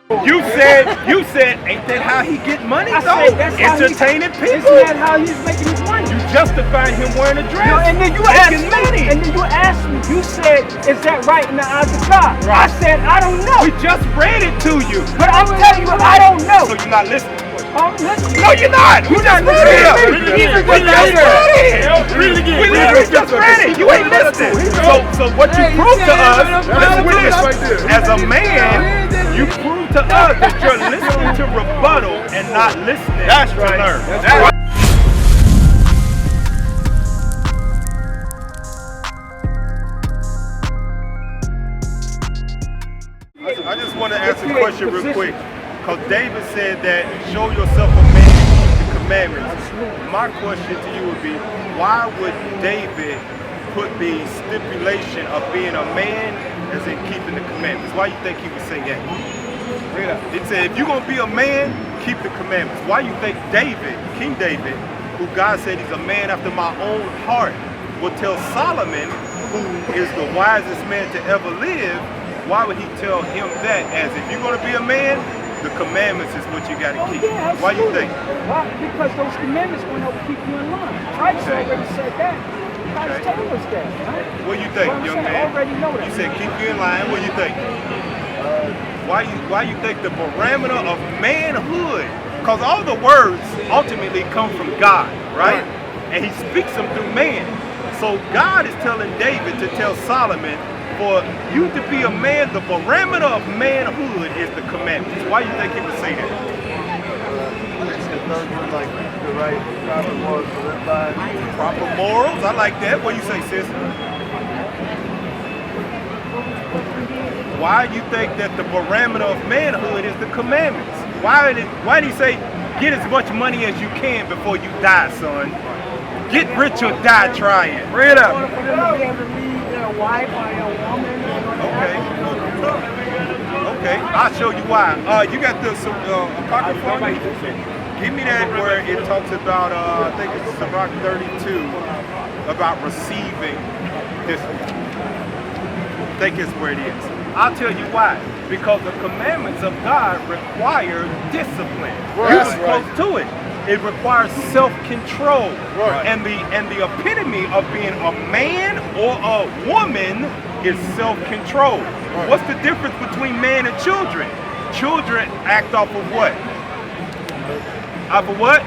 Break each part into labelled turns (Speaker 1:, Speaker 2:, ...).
Speaker 1: You said, ain't that how he get money though? Entertaining people.
Speaker 2: Isn't that how he's making his money?
Speaker 1: You justifying him wearing a dress.
Speaker 2: And then you asked me, you said, is that right in the eyes of God? Right. I said, I don't know.
Speaker 1: We just read it to you.
Speaker 2: But I'm telling you, I don't know.
Speaker 1: So you're not listening.
Speaker 2: I'm listening.
Speaker 1: No, you're not. We just read it. We literally just read it. You ain't listening. So what you prove to us, listen with this, as a man, you prove to us that you're listening to rebuttal and not listening to learn. That's right. I just want to ask a question real quick. Because David said that show yourself a man and keep the commandments. My question to you would be, why would David put the stipulation of being a man as in keeping the commandments? Why you think he would say that? It said, if you're going to be a man, keep the commandments. Why you think David, King David, who God said he's a man after my own heart, will tell Solomon, who is the wisest man to ever live, why would he tell him that as if you're going to be a man, the commandments is what you got to keep?
Speaker 2: Yeah,
Speaker 1: why you think?
Speaker 2: Why? Because those commandments going to help keep you in line. Christ already said that. Christ told us that. Right?
Speaker 1: What do you think, young man?
Speaker 2: I already know that.
Speaker 1: You said keep you in line. What do you think? Why you think the parameter of manhood? Because all the words ultimately come from God, right? And he speaks them through man. So God is telling David to tell Solomon, for you to be a man, the parameter of manhood is the commandments. Why you think he would say that?
Speaker 3: Like the right proper morals to live by.
Speaker 1: Proper morals? I like that. What do you say, sis? Why do you think that the parameter of manhood is the commandments? Why did he say, get as much money as you can before you die, son? Get rich or die trying. Read it up. Okay, I'll show you why. You got the apocrypha. Give me that where it talks about, I think it's Sabbath 32, about receiving this. I think it's where it is. I'll tell you why. Because the commandments of God require discipline. Right. You was close to it. It requires self-control. Right. And the epitome of being a man or a woman is self-control. Right. What's the difference between man and children? Children act off of what? Off of what?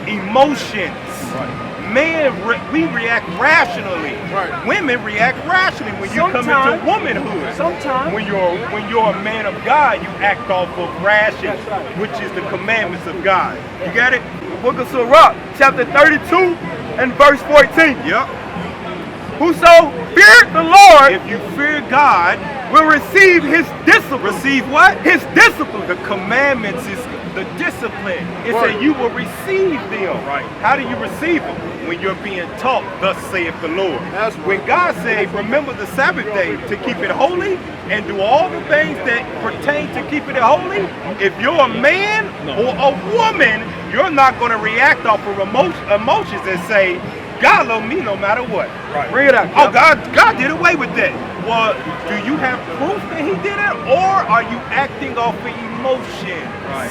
Speaker 1: Emotions. Right. Men, we react rationally. Right. Women react rationally when you come into womanhood.
Speaker 2: Sometimes.
Speaker 1: When you're a man of God, you act off of rations, which is the commandments of God. You got it?
Speaker 4: Book of Sirach, chapter 32 and verse 14.
Speaker 1: Yep.
Speaker 4: Whoso feared the Lord,
Speaker 1: if you fear God,
Speaker 4: will receive his discipline.
Speaker 1: Receive what?
Speaker 4: His discipline.
Speaker 1: The commandments is the discipline. It said you will receive them. Right. How do you receive them? When you're being taught, thus saith the Lord. When God said, remember the Sabbath day to keep it holy and do all the things that pertain to keeping it holy, if you're a man or a woman, you're not going to react off of emotions and say, God love me no matter what.
Speaker 4: Right. Bring it out.
Speaker 1: Oh, God did away with that. Well, do you have proof that he did it, or are you acting off of emotions? Right.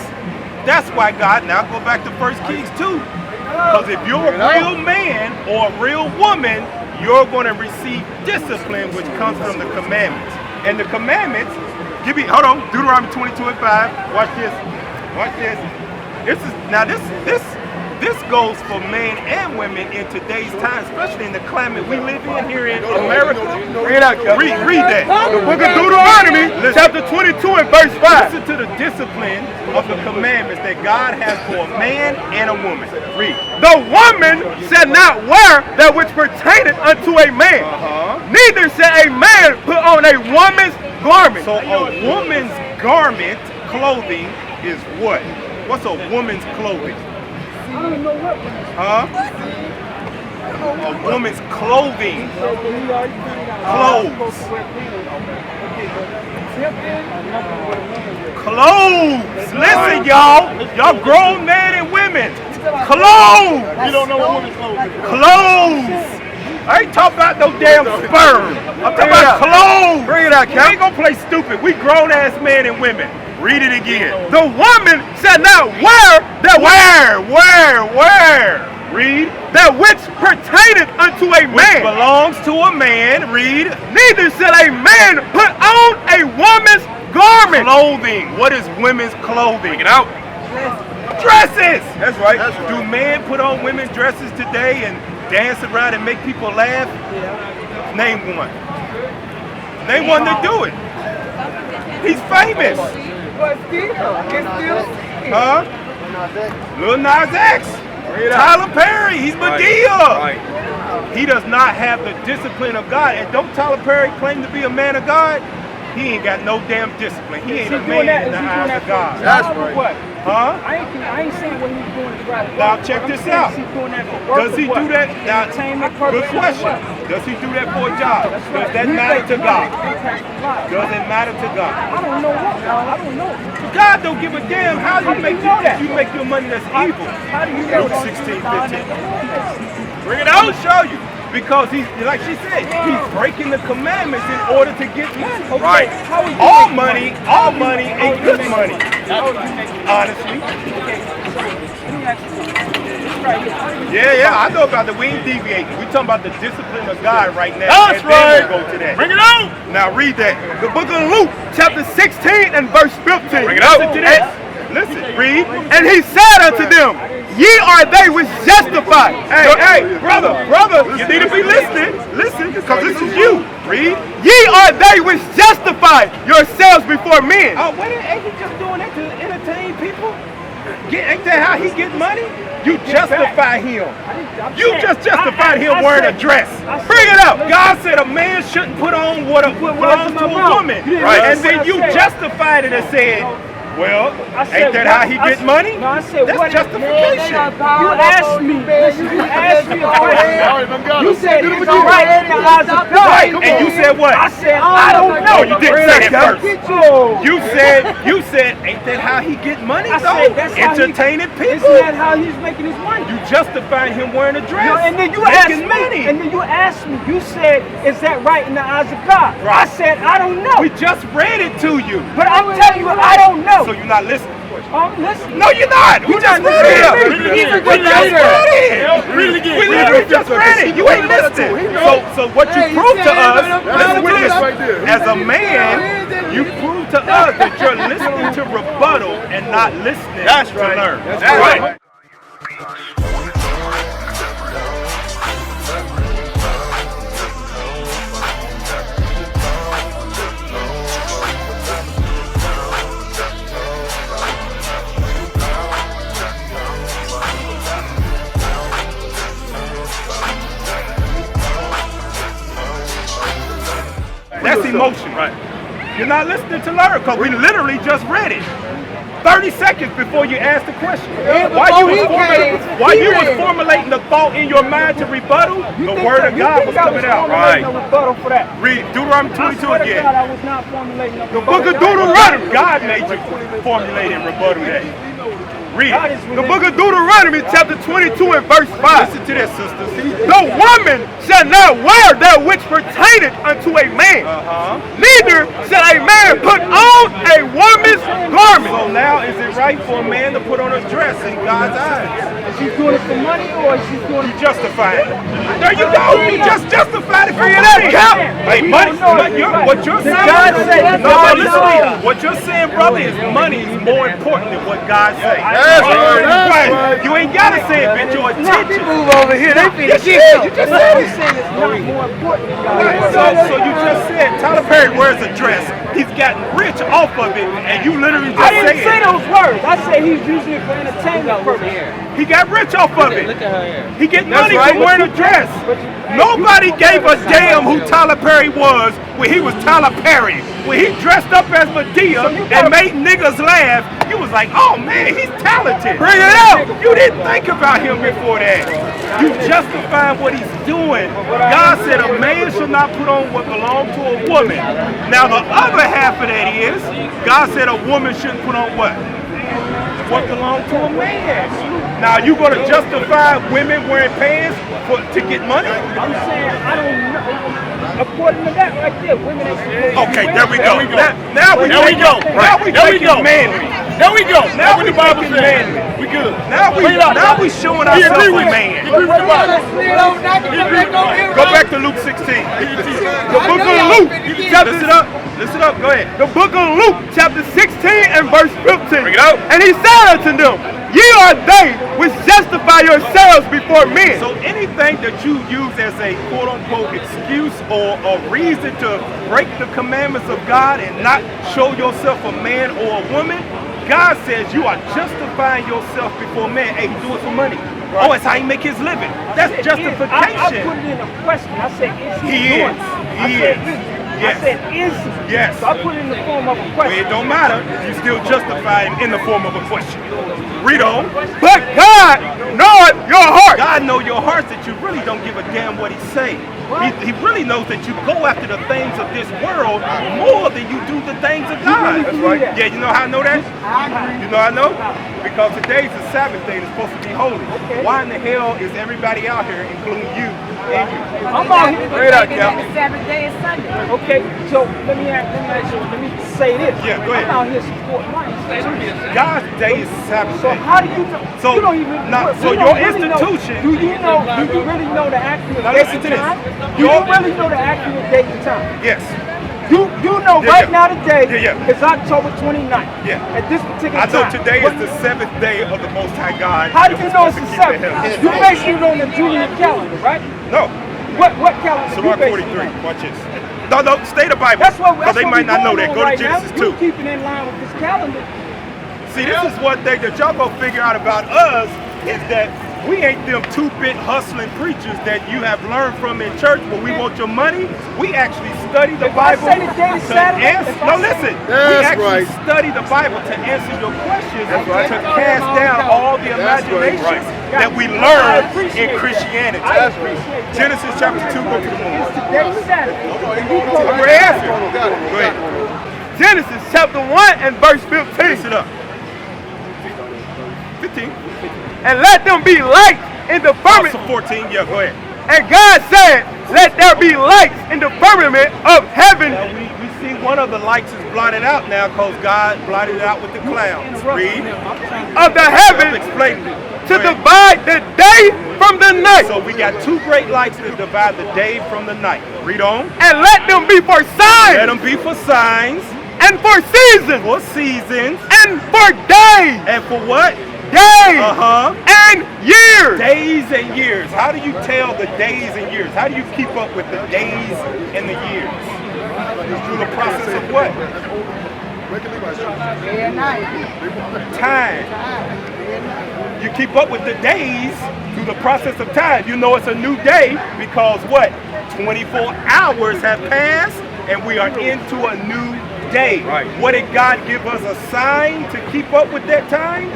Speaker 1: That's why God, now go back to 1 Kings 2. Because if you're a real man or a real woman, you're going to receive discipline, which comes from the commandments. And the commandments, hold on, Deuteronomy 22 and 5. Watch this. Watch this. This goes for men and women in today's time, especially in the climate we live in here in America.
Speaker 4: Read that. The book of Deuteronomy, chapter 22 and verse 5.
Speaker 1: Listen to the discipline of the commandments that God has for a man and a woman. Read.
Speaker 4: The woman shall not wear that which pertaineth unto a man. Neither shall a man put on a woman's garment.
Speaker 1: So a woman's garment, clothing, is what? What's a woman's clothing?
Speaker 2: I don't know what.
Speaker 1: A woman's clothing. Clothes. Clothes. Listen, y'all. Y'all grown men and women. Clothes.
Speaker 4: You don't know what woman's clothing is.
Speaker 1: Clothes. I ain't talking about no damn sperm. I'm talking about clothes.
Speaker 4: Bring it out,
Speaker 1: We ain't gonna play stupid. We grown ass men and women. Read it again.
Speaker 4: The woman shall not wear that
Speaker 1: Where? Read.
Speaker 4: that which pertaineth unto a
Speaker 1: Which
Speaker 4: man.
Speaker 1: belongs to a man. Read.
Speaker 4: Neither shall a man put on a woman's garment.
Speaker 1: Clothing. What is women's clothing?
Speaker 4: Get out.
Speaker 1: Dresses. That's right.
Speaker 3: That's right.
Speaker 1: Do men put on women's dresses today and dance around and make people laugh? Name one. Name one that do it. He's famous.
Speaker 2: But still, it's still.
Speaker 1: Huh? Lil Nas X. Tyler Perry. He's Medea. He does not have the discipline of God. And don't Tyler Perry claim to be a man of God? He ain't got no damn discipline. He ain't a man in the eyes of God.
Speaker 3: That's right.
Speaker 2: What?
Speaker 1: Huh?
Speaker 2: I ain't saying what he's doing is right.
Speaker 1: Now check this out.
Speaker 2: He's doing that for work.
Speaker 1: Does he do that? Now,
Speaker 2: Entertainment
Speaker 1: good
Speaker 2: purposes.
Speaker 1: question. Does he do that for a job? Does that matter to God? Does it matter to God?
Speaker 2: I don't know what. I don't know.
Speaker 1: God don't give a damn how you make
Speaker 2: know that?
Speaker 1: you make your money that's evil.
Speaker 2: How do you know?
Speaker 1: Luke 16:15. Bring it out. I'll show you. Because he's, like she said, he's breaking the commandments in order to get money.
Speaker 2: Okay,
Speaker 1: Right.
Speaker 2: how would you
Speaker 1: All
Speaker 2: make
Speaker 1: money ain't good money. Honestly. Yeah, I know about that. We ain't deviating. We talking about the discipline of God right now.
Speaker 4: That's
Speaker 1: and then
Speaker 4: right.
Speaker 1: we'll go to that.
Speaker 4: Bring it out.
Speaker 1: Now read that.
Speaker 4: The book of Luke, chapter 16 and verse 15.
Speaker 1: Bring it out. Listen to this. Listen, read.
Speaker 4: And he said unto them, ye are they which justify.
Speaker 1: Hey, brother, you need to be listening. Listen, because this is you. Read.
Speaker 4: Ye are they which justify yourselves before men.
Speaker 1: Oh, what ain't he just doing that to entertain people? Ain't that how he get money? You justify him. You just justified him wearing a dress. Bring it up. God said a man shouldn't put on what belongs to a woman. Right. And then you justified it and said, well, ain't that how he get money?
Speaker 2: No, I said,
Speaker 1: that's
Speaker 2: what
Speaker 1: justification.
Speaker 2: You asked me. You asked me a question. You said it's right in the eyes of God.
Speaker 1: Right, and you said what?
Speaker 2: I said I don't know.
Speaker 1: No, you didn't say it first.
Speaker 2: You
Speaker 1: You said, ain't that how he get money
Speaker 2: I
Speaker 1: though?
Speaker 2: said, that's how
Speaker 1: Entertaining
Speaker 2: Isn't
Speaker 1: people.
Speaker 2: that how he's making his money?
Speaker 1: You justifying him wearing a dress.
Speaker 2: No, and then you
Speaker 1: making
Speaker 2: asked
Speaker 1: money.
Speaker 2: me. And then you asked me. You said, is that right in the eyes of God?
Speaker 1: Right.
Speaker 2: I said, I don't know.
Speaker 1: We just read it to you.
Speaker 2: But I'm telling you, I don't know.
Speaker 1: So you're not listening.
Speaker 2: Listen.
Speaker 1: No, you're not. We just read it. We just read it. We literally just read it. You ain't listening. So what you prove to us, listen to this. As a man, you prove to us that you're listening to rebuttal and not listening to learn. That's right. That's emotion. Right. You're not listening to learn because we literally just read it. 30 seconds before you asked the question. While you was formulating the thought in your mind to rebuttal, the word of God was coming out.
Speaker 2: Right. Rebuttal for that.
Speaker 1: Read Deuteronomy 22 again.
Speaker 2: God, I was not formulating a
Speaker 1: The book of Deuteronomy. God made you formulate and rebuttal that. Read it.
Speaker 4: The book of Deuteronomy, chapter 22 and verse 5.
Speaker 1: Listen to this, sisters.
Speaker 4: The woman shall not wear that which pertaineth unto a man. Neither shall a man put on a woman's garment.
Speaker 1: So now, is it right for a man to put on a dress in God's eyes?
Speaker 2: Is she doing it for money or is she doing it?
Speaker 1: Justifying it. There you go. You just justified it for
Speaker 4: Figure
Speaker 1: money.
Speaker 4: that out.
Speaker 1: Hey, money. What you're saying? No, listen to me. What you're saying, brother, is money is more important than what God says.
Speaker 3: That's right.
Speaker 1: You ain't gotta say it, bitch. Your attention.
Speaker 3: Move over here. They finna
Speaker 1: You just said it. So you just said Tyler Perry wears a dress. He's gotten rich off of it, and you literally just
Speaker 2: I didn't say
Speaker 1: said it.
Speaker 2: those words. I said he's using it for entertainment purposes.
Speaker 1: He got rich off of it.
Speaker 2: Look at her hair.
Speaker 1: He get
Speaker 4: That's
Speaker 1: money
Speaker 4: right.
Speaker 1: from wearing a dress. Nobody gave a damn who Tyler Perry was when he was Tyler Perry. When he dressed up as Medea and made niggas laugh, you was like, oh man, he's talented. Bring it out. You didn't think about him before that. You justifying what he's doing. God said a man should not put on what belongs to a woman. Now the other half of that is, God said a woman shouldn't put on what? What belongs to a man. Now you gonna justify women wearing pants to get money?
Speaker 2: I'm saying I don't know. According to that right there, women ain't supposed to
Speaker 1: Okay,
Speaker 2: wear
Speaker 1: there we go.
Speaker 2: pants.
Speaker 1: Now we
Speaker 3: There we go.
Speaker 1: Now we
Speaker 3: There we
Speaker 1: making
Speaker 3: go.
Speaker 1: manly.
Speaker 3: There we go.
Speaker 1: Now
Speaker 3: That's what
Speaker 1: we
Speaker 3: the Bible
Speaker 1: making
Speaker 3: says.
Speaker 1: manly.
Speaker 3: We good.
Speaker 1: Now we showing
Speaker 3: He
Speaker 1: ourselves
Speaker 3: agree
Speaker 1: a
Speaker 3: with
Speaker 1: man.
Speaker 3: He agree with the Bible.
Speaker 1: Go back to Luke 16.
Speaker 4: The book of Luke, chapter
Speaker 1: Listen up. Go ahead.
Speaker 4: The book of Luke, chapter 16 and verse 15.
Speaker 1: Bring it out.
Speaker 4: And he said unto them, ye are they which justify yourselves before men.
Speaker 1: So anything that you use as a quote-unquote excuse or a reason to break the commandments of God and not show yourself a man or a woman, God says you are justifying yourself before men. Hey, he do it for money. Right. Oh, it's how he make his living. That's justification.
Speaker 2: I put it in a question. I said, is he doing it?
Speaker 1: He is. Yes.
Speaker 2: I said, is he?
Speaker 1: Yes.
Speaker 2: So I put it in the form of a
Speaker 1: Well,
Speaker 2: question.
Speaker 1: it don't matter. You still justify him in the form of a question. Read on.
Speaker 4: But God knoweth your heart.
Speaker 1: God know your hearts that you really don't give a damn what he say. He really knows that you go after the things of this world more than you do the things of God.
Speaker 2: That's right.
Speaker 1: Yeah, you know how I know that? You know how I know? Because today's the Sabbath day and it's supposed to be holy.
Speaker 2: Okay.
Speaker 1: Why in the hell is everybody out here, including you and you?
Speaker 2: I'm out here.
Speaker 1: Straight up, yeah.
Speaker 5: The Sabbath day is Sunday.
Speaker 2: Okay, so let me say this.
Speaker 1: Yeah, go ahead.
Speaker 2: I'm out here supporting my institution.
Speaker 1: God's day is Sabbath
Speaker 2: So
Speaker 1: day.
Speaker 2: how do you know?
Speaker 1: So,
Speaker 2: you don't even.
Speaker 1: so
Speaker 2: you
Speaker 1: your
Speaker 2: don't really
Speaker 1: institution.
Speaker 2: Know, do you really know the accurate
Speaker 1: Now
Speaker 2: date
Speaker 1: listen
Speaker 2: and
Speaker 1: to this.
Speaker 2: time? Do you really know the accurate date and time?
Speaker 1: Yes.
Speaker 2: You know
Speaker 1: Yeah,
Speaker 2: right
Speaker 1: yeah.
Speaker 2: now today
Speaker 1: Yeah.
Speaker 2: is October 29th.
Speaker 1: Yeah.
Speaker 2: At this particular
Speaker 1: I know
Speaker 2: time.
Speaker 1: today
Speaker 2: But
Speaker 1: is the 7th day of the Most High God.
Speaker 2: how do
Speaker 1: that
Speaker 2: you
Speaker 1: we're
Speaker 2: know it's
Speaker 1: supposed
Speaker 2: the
Speaker 1: to keep
Speaker 2: 7th?
Speaker 1: it
Speaker 2: You base it on the Julian calendar, right?
Speaker 1: No.
Speaker 2: What calendar?
Speaker 1: Sirach
Speaker 2: you base it
Speaker 1: 43.
Speaker 2: on?
Speaker 1: Watch this. No, stay the Bible.
Speaker 2: That's what
Speaker 1: Because they might not know that. Go to
Speaker 2: right
Speaker 1: Genesis
Speaker 2: now.
Speaker 1: 2.
Speaker 2: You keeping in line with this calendar.
Speaker 1: See, this is one thing that y'all gonna figure out about us is that we ain't them two-bit hustling preachers that you have learned from in church, but we want your money. We actually study the
Speaker 2: If I
Speaker 1: Bible
Speaker 2: say the day is
Speaker 1: to
Speaker 2: Saturday,
Speaker 1: answer.
Speaker 2: if I
Speaker 1: No,
Speaker 2: say-
Speaker 1: listen. We
Speaker 3: That's
Speaker 1: actually
Speaker 3: right.
Speaker 1: study the Bible to answer your questions,
Speaker 3: right.
Speaker 1: to cast down all the
Speaker 3: That's right.
Speaker 1: imaginations that we
Speaker 2: I
Speaker 1: learned
Speaker 2: appreciate
Speaker 1: in
Speaker 2: that.
Speaker 1: Christianity.
Speaker 2: I appreciate that.
Speaker 1: Genesis chapter 2, go to the moon.
Speaker 2: Today's Saturday.
Speaker 1: I'm ready to answer. Go ahead.
Speaker 4: Genesis chapter 1 and verse 15.
Speaker 1: Listen up. 15.
Speaker 4: And let them be lights in the firmament.
Speaker 1: So 14, yeah, go ahead.
Speaker 4: And God said, let there be lights in the firmament of heaven.
Speaker 1: Now we see one of the lights is blotted out now because God blotted it out with the clouds. Read.
Speaker 4: Of the heaven
Speaker 1: Explain it.
Speaker 4: to
Speaker 1: Go ahead.
Speaker 4: divide the day from the night.
Speaker 1: So we got two great lights to divide the day from the night. Read on.
Speaker 4: And let them be for
Speaker 1: Let
Speaker 4: signs
Speaker 1: them be for signs,
Speaker 4: and for seasons
Speaker 1: for seasons,
Speaker 4: and for days.
Speaker 1: and for what?
Speaker 4: Days and years.
Speaker 1: Days and years. How do you tell the days and years? How do you keep up with the days and the years? Through the process of what?
Speaker 5: Day and night.
Speaker 1: Time. You keep up with the days through the process of time. You know it's a new day because what? 24 hours have passed and we are into a new day.
Speaker 3: Right.
Speaker 1: What did God give us a sign to keep up with that time?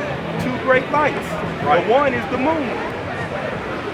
Speaker 1: Two great lights.
Speaker 3: Right.
Speaker 1: The one is the moon.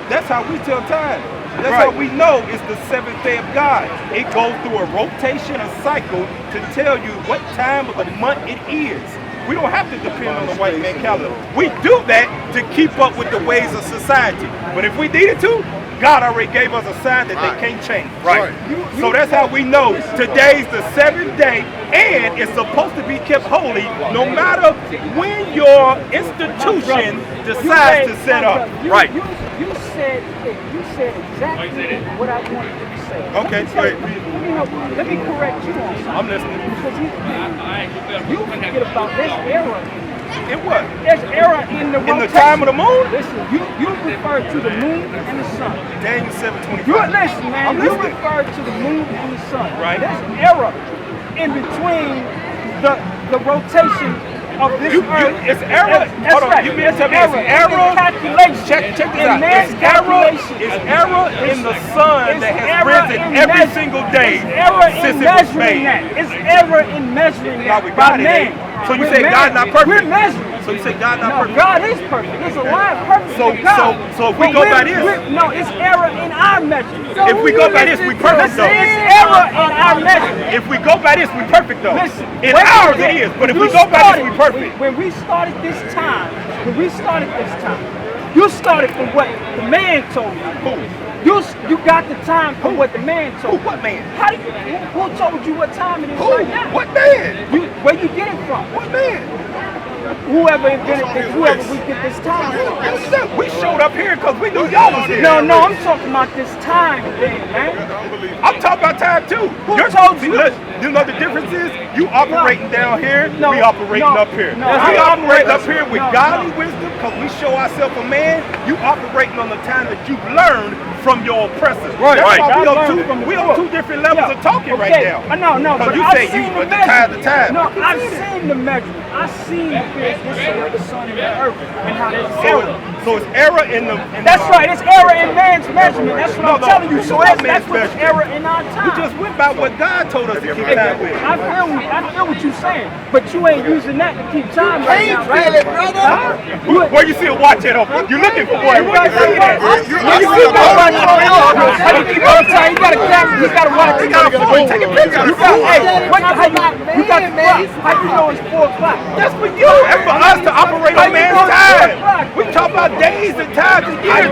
Speaker 1: That's how we tell time. That's
Speaker 3: Right.
Speaker 1: how we know it's the 7th day of God. It goes through a rotation, a cycle to tell you what time of the month it is. We don't have to depend on the white man calendar. We do that to keep up with the ways of society. But if we needed to, God already gave us a sign that they can't change.
Speaker 3: Right.
Speaker 1: So that's how we know today's the 7th day and it's supposed to be kept holy no matter when your institution decides to set up.
Speaker 3: Right.
Speaker 2: You said exactly what I wanted you to say.
Speaker 1: Okay,
Speaker 2: Let me tell you,
Speaker 1: great.
Speaker 2: let me correct you on something.
Speaker 1: I'm listening.
Speaker 2: Because you forget about this era.
Speaker 1: In what?
Speaker 2: There's era in the
Speaker 1: In the
Speaker 2: rotation.
Speaker 1: time of the moon?
Speaker 2: Listen, you refer to the moon and the sun.
Speaker 1: Daniel 7:25.
Speaker 2: You listen, man.
Speaker 1: I'm
Speaker 2: You
Speaker 1: listening.
Speaker 2: refer to the moon and the sun.
Speaker 1: Right.
Speaker 2: There's era in between the rotation of this earth.
Speaker 1: It's error.
Speaker 2: That's
Speaker 1: Hold on.
Speaker 2: right.
Speaker 1: You mean to
Speaker 2: It's
Speaker 1: tell me it's
Speaker 2: error.
Speaker 1: error?
Speaker 2: Calculation.
Speaker 1: Check this
Speaker 2: In
Speaker 1: out.
Speaker 2: man's
Speaker 1: It's error.
Speaker 2: calculation.
Speaker 1: It's error in the sun
Speaker 2: It's
Speaker 1: that has
Speaker 2: error
Speaker 1: risen
Speaker 2: in
Speaker 1: every
Speaker 2: measure-
Speaker 1: single day
Speaker 2: It's error
Speaker 1: since
Speaker 2: in
Speaker 1: it was
Speaker 2: measuring
Speaker 1: made.
Speaker 2: that. It's error in measuring
Speaker 1: Now
Speaker 2: that
Speaker 1: we
Speaker 2: by
Speaker 1: got it,
Speaker 2: man.
Speaker 1: eh? So you
Speaker 2: We're
Speaker 1: say God not perfect?
Speaker 2: We're measuring.
Speaker 1: So you say God not
Speaker 2: No,
Speaker 1: perfect?
Speaker 2: God is perfect. There's a line perfect
Speaker 1: So-
Speaker 2: in God.
Speaker 1: so if we
Speaker 2: But
Speaker 1: go by
Speaker 2: we're-
Speaker 1: this-
Speaker 2: we're- no, it's error in our measurement.
Speaker 1: If we go by this, we perfect though.
Speaker 2: It's error in our measurement.
Speaker 1: If we go by this, we perfect though.
Speaker 2: Listen,
Speaker 1: In
Speaker 2: wait a
Speaker 1: ours it
Speaker 2: minute.
Speaker 1: is, but if
Speaker 2: You
Speaker 1: we go by this, we
Speaker 2: started-
Speaker 1: perfect.
Speaker 2: When we started this time, You started from what the man told you. You got the time from what the man told you.
Speaker 1: What man?
Speaker 2: Who told you what time it is
Speaker 1: Who?
Speaker 2: right now?
Speaker 1: What man?
Speaker 2: Where you get it from?
Speaker 1: What man?
Speaker 2: Whoever invented this, whoever we get this time from.
Speaker 1: We showed up here because we knew y'all was here.
Speaker 2: No, I'm talking about this time thing, man.
Speaker 1: I'm talking about time too.
Speaker 2: Who told you?
Speaker 1: Look, you know the difference is you operating down here, we operating up here.
Speaker 2: No,
Speaker 1: we operating up here with godly wisdom because we show ourselves a man. You operating on the time that you've learned from your oppressors.
Speaker 4: Right,
Speaker 1: That's
Speaker 4: right.
Speaker 1: why we on two different levels of talking right now.
Speaker 2: No,
Speaker 1: because
Speaker 2: but
Speaker 1: you say you
Speaker 2: the
Speaker 1: time.
Speaker 2: No, I've seen the measurement. I've seen the the sun and the earth and how there's error.
Speaker 1: So it's error in the.
Speaker 2: That's right. It's error in man's measurement. That's what I'm telling you. So that's what's error in our time.
Speaker 1: We just went by what God told us to keep time with.
Speaker 2: I feel what you're saying, but you ain't using that to keep time right now, right?
Speaker 3: Feel it, brother.
Speaker 1: Where you see a watch at? You looking for one? Where you see that?
Speaker 2: You see my watch on how you keep on time? You got a camera. You got a watch.
Speaker 1: You got a phone. Take a picture.
Speaker 2: You got how you know it's 4 o'clock?
Speaker 1: That's for you. That's for us to operate on man's time. We talk about days and times and years.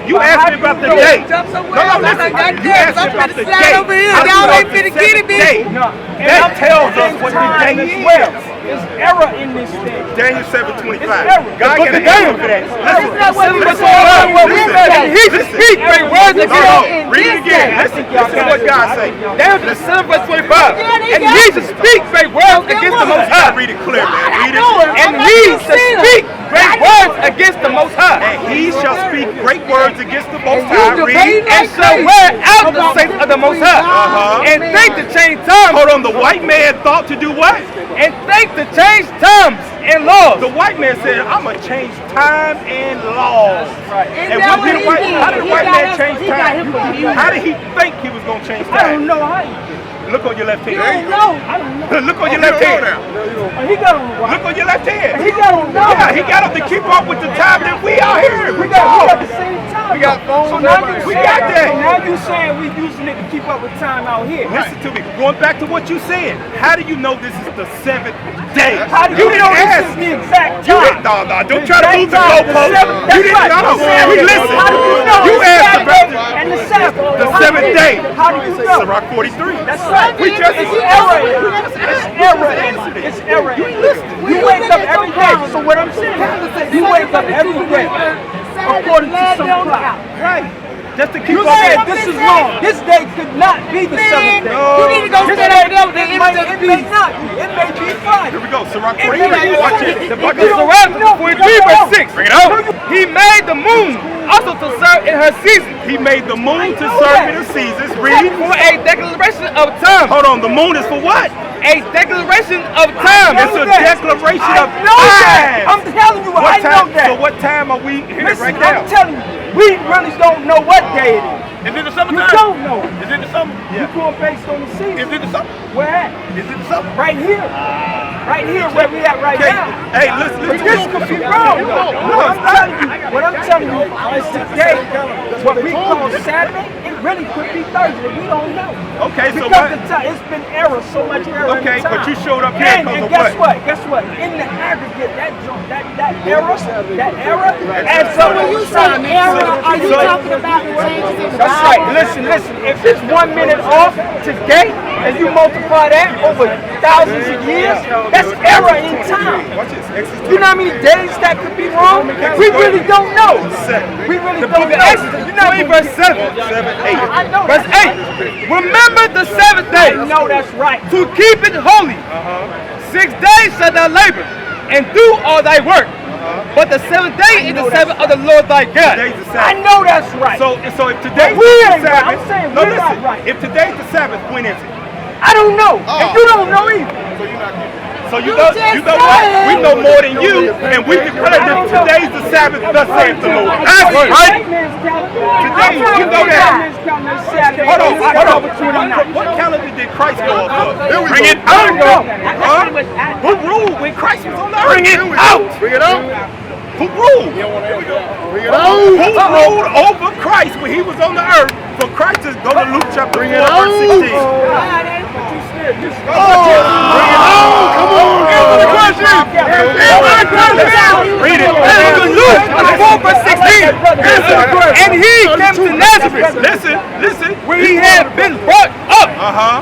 Speaker 1: You asked me about the day. No, listen. You asked me about the day.
Speaker 3: Y'all ain't finna get it, bitch.
Speaker 1: That tells us what the day is.
Speaker 2: There's error in this thing.
Speaker 1: Daniel 7:25.
Speaker 2: error.
Speaker 1: God got an answer for that.
Speaker 4: He can speak great words against.
Speaker 1: Read it again. Listen to what God say.
Speaker 4: Daniel 7:25. And he shall speak great words against the Most High.
Speaker 1: Read it clear, man. Read it.
Speaker 4: And he shall speak great words against the Most High.
Speaker 1: And he shall speak great words against the Most High. Read.
Speaker 4: And shall wear out the saints of the Most High. And think to change time.
Speaker 1: Hold on. The white man thought to do what?
Speaker 4: And think to change times and laws.
Speaker 1: The white man said, I'm going to change time and laws. And
Speaker 3: that
Speaker 1: what did
Speaker 3: what he did?
Speaker 1: how did the
Speaker 3: He
Speaker 1: white
Speaker 3: got
Speaker 1: man
Speaker 3: us-
Speaker 1: change
Speaker 3: he got
Speaker 1: time?
Speaker 3: him confused.
Speaker 1: How did he think he was going to change
Speaker 2: I don't
Speaker 1: time?
Speaker 2: know how you did.
Speaker 1: Look on your left hand.
Speaker 3: I don't know.
Speaker 2: I don't know.
Speaker 1: Look on your left hand.
Speaker 2: He got on the watch.
Speaker 1: Look on your left hand.
Speaker 2: He got on the
Speaker 1: Yeah, he got up to keep up with the time that we out here.
Speaker 2: We got the same time.
Speaker 4: We got phones.
Speaker 2: So now you
Speaker 1: We
Speaker 2: saying-
Speaker 1: got that.
Speaker 2: So now you saying we using it to keep up with time out here.
Speaker 1: Listen to me. Going back to what you said. How do you know this is the 7th day?
Speaker 2: How do you
Speaker 1: didn't
Speaker 2: know this
Speaker 1: ask.
Speaker 2: is the exact
Speaker 1: You
Speaker 2: time?
Speaker 1: didn't. No, don't try to move the goalpost.
Speaker 2: That's
Speaker 1: You didn't.
Speaker 2: right.
Speaker 1: No, we listen.
Speaker 2: How do you know
Speaker 1: You
Speaker 2: it's
Speaker 1: asked
Speaker 2: Saturday
Speaker 1: about
Speaker 2: and the Sabbath?
Speaker 1: the
Speaker 2: How do
Speaker 1: 7th
Speaker 2: you-
Speaker 1: day.
Speaker 2: How do you know?
Speaker 1: Sirach 43.
Speaker 2: That's right.
Speaker 1: We just
Speaker 2: It's error. It's error. It's error. You wake up every day. So what I'm saying is, you wake up every day according to some clock.
Speaker 1: Right. Just to keep
Speaker 2: You
Speaker 1: up.
Speaker 2: said this is wrong. This day could not be the 7th day.
Speaker 3: You need to go
Speaker 2: This
Speaker 3: sit
Speaker 2: day,
Speaker 3: over there with the
Speaker 2: it
Speaker 3: image of the
Speaker 2: may
Speaker 3: beast.
Speaker 2: not be. It may be Friday.
Speaker 1: Here we go. Sirach
Speaker 2: It
Speaker 1: 43.
Speaker 2: may be
Speaker 1: Watch
Speaker 2: Friday.
Speaker 1: it. The
Speaker 2: If
Speaker 1: bucket
Speaker 2: you
Speaker 1: is
Speaker 2: don't-
Speaker 1: around.
Speaker 2: no,
Speaker 4: 43 verse 6.
Speaker 1: Bring it out.
Speaker 4: He made the moon also to serve in her season.
Speaker 1: He made the moon to
Speaker 2: know
Speaker 1: serve
Speaker 2: that.
Speaker 1: in the seasons. Read.
Speaker 4: For a declaration of time.
Speaker 1: Hold on. The moon is for what?
Speaker 4: A declaration of time.
Speaker 1: It's a declaration of
Speaker 2: I know that.
Speaker 1: time.
Speaker 2: I'm telling you, I
Speaker 1: What
Speaker 2: know
Speaker 1: time?
Speaker 2: that.
Speaker 1: So what time are we here
Speaker 2: Listen,
Speaker 1: right now?
Speaker 2: I'm telling you, we really don't know what day it is.
Speaker 4: Is it the
Speaker 2: You
Speaker 4: summertime?
Speaker 2: don't know it.
Speaker 4: Is it the summer?
Speaker 2: You're going based on the season.
Speaker 4: Is it the summer?
Speaker 2: Where at?
Speaker 4: Is it the summer?
Speaker 2: Right here. Right here where we at right
Speaker 1: Okay.
Speaker 2: now.
Speaker 1: Hey, listen.
Speaker 2: But this could be wrong though. What I'm telling you is today, what we call Saturday, it really could be Thursday. We don't know.
Speaker 1: Okay, so
Speaker 2: Because
Speaker 1: what?
Speaker 2: the time, it's been error, so much error in
Speaker 1: Okay,
Speaker 2: the time.
Speaker 1: but you showed up here
Speaker 2: And
Speaker 1: because of
Speaker 2: guess
Speaker 1: what?
Speaker 2: what? Guess what? In the aggregate, that error adds up.
Speaker 3: When you say error, are you talking about changes in the
Speaker 2: That's right.
Speaker 3: Bible?
Speaker 2: Listen. If it's 1 minute off today, and you multiply that over thousands of years, that's error in time.
Speaker 1: Watch this. Exodus
Speaker 2: You know how many days that could be wrong? We really don't know. We really
Speaker 4: The
Speaker 2: don't
Speaker 4: book of
Speaker 2: know.
Speaker 4: Exodus 20 verse 7.
Speaker 1: 7, 8.
Speaker 2: I know
Speaker 4: Verse
Speaker 2: that.
Speaker 4: 8. Remember the Sabbath day
Speaker 2: I know that's right.
Speaker 4: to keep it holy. 6 days shalt thou labor and do all thy work. But the 7th day is the Sabbath of the Lord thy God.
Speaker 1: Today's the
Speaker 2: I
Speaker 1: Sabbath.
Speaker 2: know that's right.
Speaker 1: So if today's
Speaker 2: We
Speaker 1: the
Speaker 2: ain't right.
Speaker 1: Sabbath,
Speaker 2: I'm saying
Speaker 1: no,
Speaker 2: we're not
Speaker 1: listen.
Speaker 2: right.
Speaker 1: If today's the Sabbath, when is it?
Speaker 2: I don't know, and you don't know either.
Speaker 1: So you
Speaker 3: You
Speaker 1: know
Speaker 3: just
Speaker 1: what?
Speaker 3: said.
Speaker 1: We know more than you, and we declare that today's the Sabbath, thus saith the Lord. That's right. Today, you know that. Hold on. What calendar did Christ go off of? Bring it out. Huh? Who ruled when Christ was on the earth? Bring it out.
Speaker 4: Bring it out.
Speaker 1: Who ruled?
Speaker 4: Bring it out.
Speaker 1: Who ruled over Christ when he was on the earth? For Christ is go to Luke chapter 4, verse 16.
Speaker 4: Read it. Luke 4:16. And he came to Nazareth. Listen. Where he had been brought up.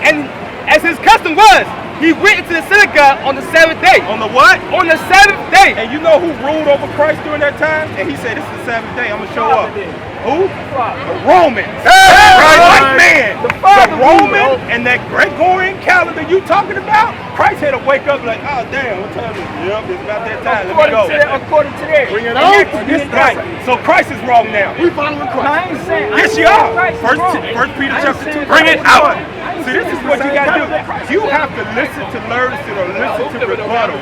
Speaker 4: And as his custom was, he went into the synagogue on the Sabbath day.
Speaker 1: On the what?
Speaker 4: On the Sabbath day.
Speaker 1: And you know who ruled over Christ during that time? And he said, "This is the Sabbath day. I'm gonna show up." Who? The Romans. Right? White man. The Roman and that Gregorian calendar you talking about? Christ had to wake up like, oh damn, what time is it? Yep, it's about that time. Let me go.
Speaker 4: According to that.
Speaker 1: Bring it on. Right. So Christ is wrong now.
Speaker 2: We following Christ.
Speaker 4: No, I ain't saying.
Speaker 1: Yes, you are. First Peter chapter 2. Bring it out. See, this is what you got to do. You have to listen to Lurson or listen to rebuttal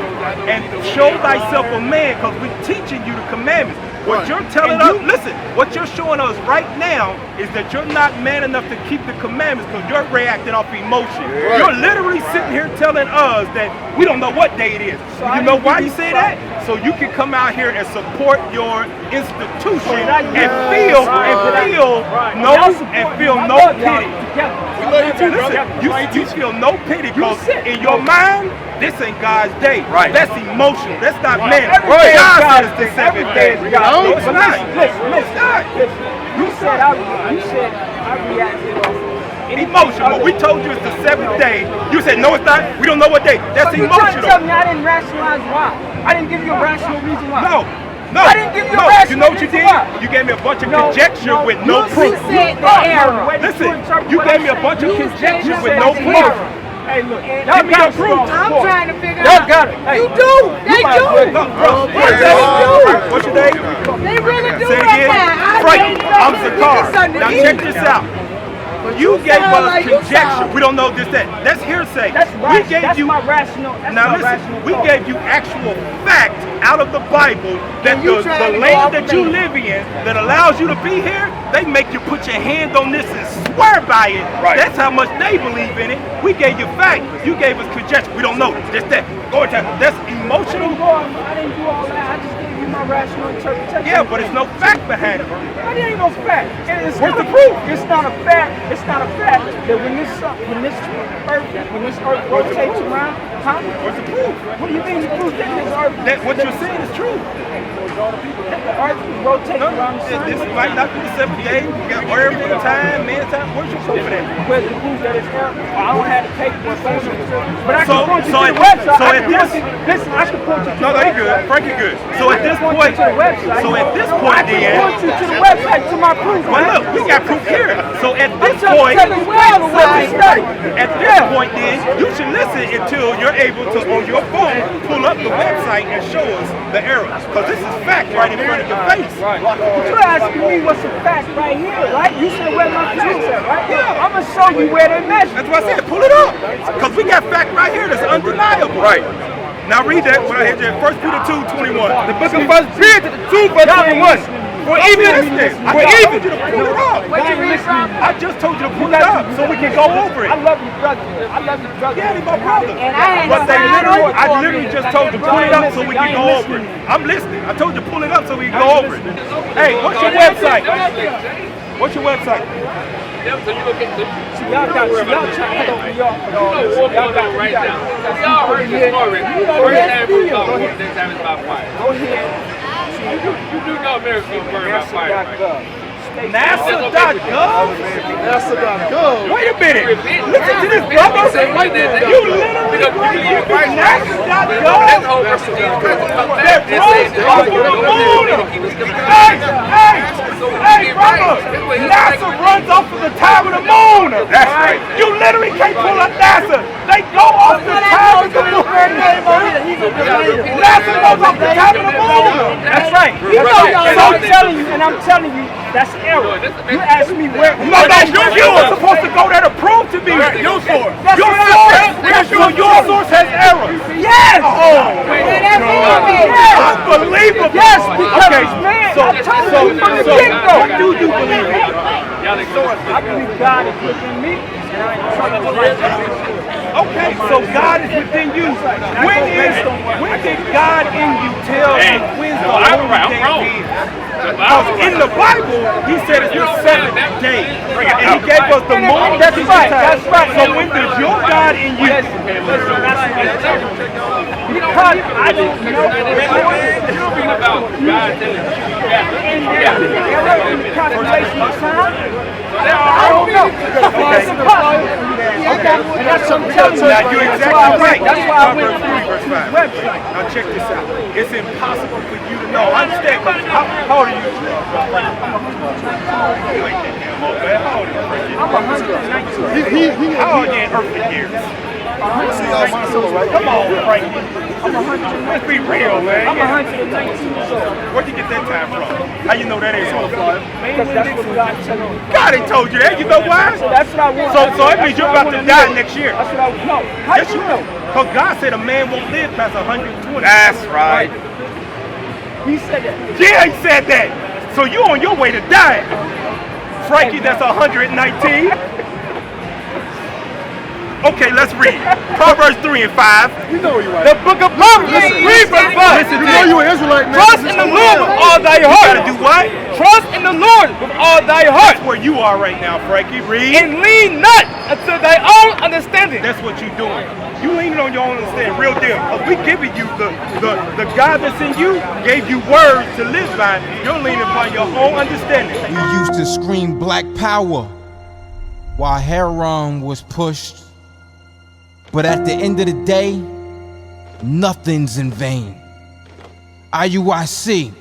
Speaker 1: and show thyself a man, because we're teaching you the commandments. What you're telling us, listen, what you're showing us right now is that you're not man enough to keep the commandments because you're reacting off emotion. Right. You're literally sitting here telling us that we don't know what day it is. So you know why you say that? So you can come out here and support your institution and feel no pity. Listen, you feel no pity because in your mind, this ain't God's day. Right. That's emotional. That's not man. God says the seventh day. No, it's not. Listen.
Speaker 2: You said I reacted off
Speaker 1: emotion. When we told you it's the seventh day, you said no, it's not. We don't know what day. That's
Speaker 2: so
Speaker 1: emotional.
Speaker 2: Tell me I didn't rationalize why. I didn't give you a rational reason why.
Speaker 1: No.
Speaker 2: I didn't give you a rational
Speaker 1: You know what you did?
Speaker 2: Why?
Speaker 1: You gave me a bunch of conjecture with no proof. Listen, you gave me a bunch of conjecture with no proof.
Speaker 2: Hey, look,
Speaker 1: give me your proof.
Speaker 3: I'm trying to figure
Speaker 2: y'all
Speaker 3: out.
Speaker 2: got it. Hey,
Speaker 3: You do. They do.
Speaker 1: What's your name?
Speaker 3: They really do
Speaker 1: Say it
Speaker 3: right
Speaker 1: again.
Speaker 3: now.
Speaker 1: Frank, I'm Zakar. Now check this out. You gave us conjecture. We don't know this, that. That's hearsay.
Speaker 2: That's
Speaker 1: we gave
Speaker 2: that's
Speaker 1: you.
Speaker 2: my rational.
Speaker 1: Now listen, we gave you actual fact out of the Bible that the land that you live in that allows you to be here, they make you put your hand on this and swear by it. Right. That's how much they believe in it. We gave you fact. You gave us conjecture. We don't know this, that. Go ahead. That's emotional.
Speaker 2: I didn't do all that. I just gave you my rational interpretation.
Speaker 1: Yeah, but it's no fact behind it.
Speaker 2: But there ain't no fact.
Speaker 1: Where's the proof?
Speaker 2: It's not a fact. It's not a fact that when this earth rotates around,
Speaker 1: Where's the proof?
Speaker 2: What do you mean the proof that this earth?
Speaker 1: That what you're saying is true.
Speaker 2: The earth rotates around the sun.
Speaker 1: This might not be the seventh day. We got earth time, man time. Where's your proof of that?
Speaker 2: Where's the proof that it's earth? I don't have to take one phone. But I can point you
Speaker 1: so
Speaker 2: to the website.
Speaker 1: So at this,
Speaker 2: listen, I can point you to
Speaker 1: no,
Speaker 2: the
Speaker 1: they
Speaker 2: website.
Speaker 1: good. Frankie good. So at this point,
Speaker 2: to the website.
Speaker 1: so at this point,
Speaker 2: I can point you to the website to my proof.
Speaker 1: Well, look, we got proof here. So at this point, at this point, then you should listen until you're able to on your phone pull up the website and show us the errors. Because this is fact right in front of your face.
Speaker 2: Right. You're asking me what's a fact right here, right? You said where my facts at, right? Yeah. I'm gonna show you where they measure.
Speaker 1: That's what I said. Pull it up. Because we got fact right here that's undeniable. Right. Now read that when I hit you. 1 Peter 2:21.
Speaker 4: The book of 1 Peter 2:21. For even
Speaker 1: pull it up. I just told you to pull it up so we can go over it.
Speaker 2: I love you, brother.
Speaker 1: Yeah, he's my brother.
Speaker 3: And I
Speaker 1: literally just told you pull it up so we can go over it. I'm listening. I told you pull it up so we can go over it. Hey, what's your website? What's your website?
Speaker 2: Y'all trying to help me off with all this. Y'all heard the story. First time we saw one, this time it's about fire. Go ahead. You do know America is burned by fire, right?
Speaker 1: NASA.gov?
Speaker 2: NASA.gov.
Speaker 1: Wait a minute. Listen to this, brother. You literally NASA.gov? Hey, brother. NASA runs off of the time of the moon. That's right. You literally can't pull up NASA. They go off the time of the moon. NASA goes off the time of the moon.
Speaker 2: That's right. So I'm telling you, that's error. You asked me where.
Speaker 1: No, you were supposed to go there to prove to me. Your source. Your source has errors.
Speaker 2: Yes.
Speaker 1: Unbelievable.
Speaker 2: Yes, because man,
Speaker 1: so
Speaker 2: what
Speaker 1: do you believe in?
Speaker 2: I believe God is within me, and I ain't trying to
Speaker 4: Okay, so God is within you. When did God in you tell you when's the holy day is? Because in the Bible, he said it's the seventh day. And he gave us the moon. That's right. That's right. So when does your God in you? Because I don't know.
Speaker 2: About God telling you.
Speaker 4: Calculation of time?
Speaker 3: I don't know. It's impossible. That's something telling you.
Speaker 1: Now, you're exactly right.
Speaker 3: That's why I went
Speaker 1: Proverbs 3, verse 5.
Speaker 3: website.
Speaker 1: Now, check this out. It's impossible for you to know. Understand, how old are you? How old are you?
Speaker 3: I'm 119.
Speaker 1: How old are you in earthly years? Come on, Frankie. Let's be real, man.
Speaker 3: I'm 119 years old.
Speaker 1: Where'd you get that time from? How you know that ain't wrong?
Speaker 3: Because that's what God said.
Speaker 1: God ain't told you that. You know why?
Speaker 3: That's what I want.
Speaker 1: So it means you're about to die next year.
Speaker 3: That's what I want. No. How
Speaker 1: Yes,
Speaker 3: you know?
Speaker 1: Because God said a man won't live past 120.
Speaker 4: That's right.
Speaker 3: He said that.
Speaker 1: Yeah, he said that. So you on your way to die. Frankie, that's 119. Okay, let's read. Proverbs 3 and 5.
Speaker 5: You know you right.
Speaker 4: The book of Proverbs, read verse 5.
Speaker 1: Listen
Speaker 5: You
Speaker 1: to
Speaker 5: know
Speaker 1: this.
Speaker 5: you an Israelite, man.
Speaker 4: Trust in the Lord with all thy
Speaker 1: You gotta
Speaker 4: heart.
Speaker 1: do what?
Speaker 4: Trust in the Lord with all thy heart.
Speaker 1: That's where you are right now, Frankie. Read.
Speaker 4: And lean not unto thy own understanding.
Speaker 1: That's what you're doing. You leaning on your own understanding, real deal. Because we giving you the God that's in you gave you words to live by. You're leaning upon your own understanding.
Speaker 6: We used to scream black power while Heron was pushed. But at the end of the day, nothing's in vain. IUIC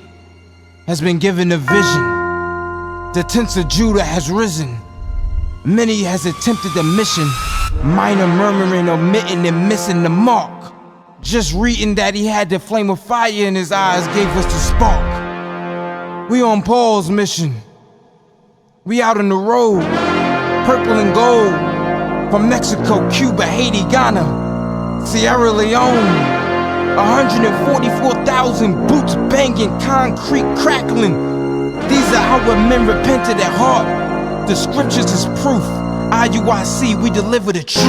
Speaker 6: has been given a vision. The tents of Judah has risen. Many has attempted the mission, minor murmuring, omitting, and missing the mark. Just reading that he had the flame of fire in his eyes gave us the spark. We on Paul's mission. We out on the road, purple and gold. From Mexico, Cuba, Haiti, Ghana, Sierra Leone. 144,000 boots banging, concrete crackling. These are our men repented at heart. The scriptures is proof. IUIC, we deliver the truth.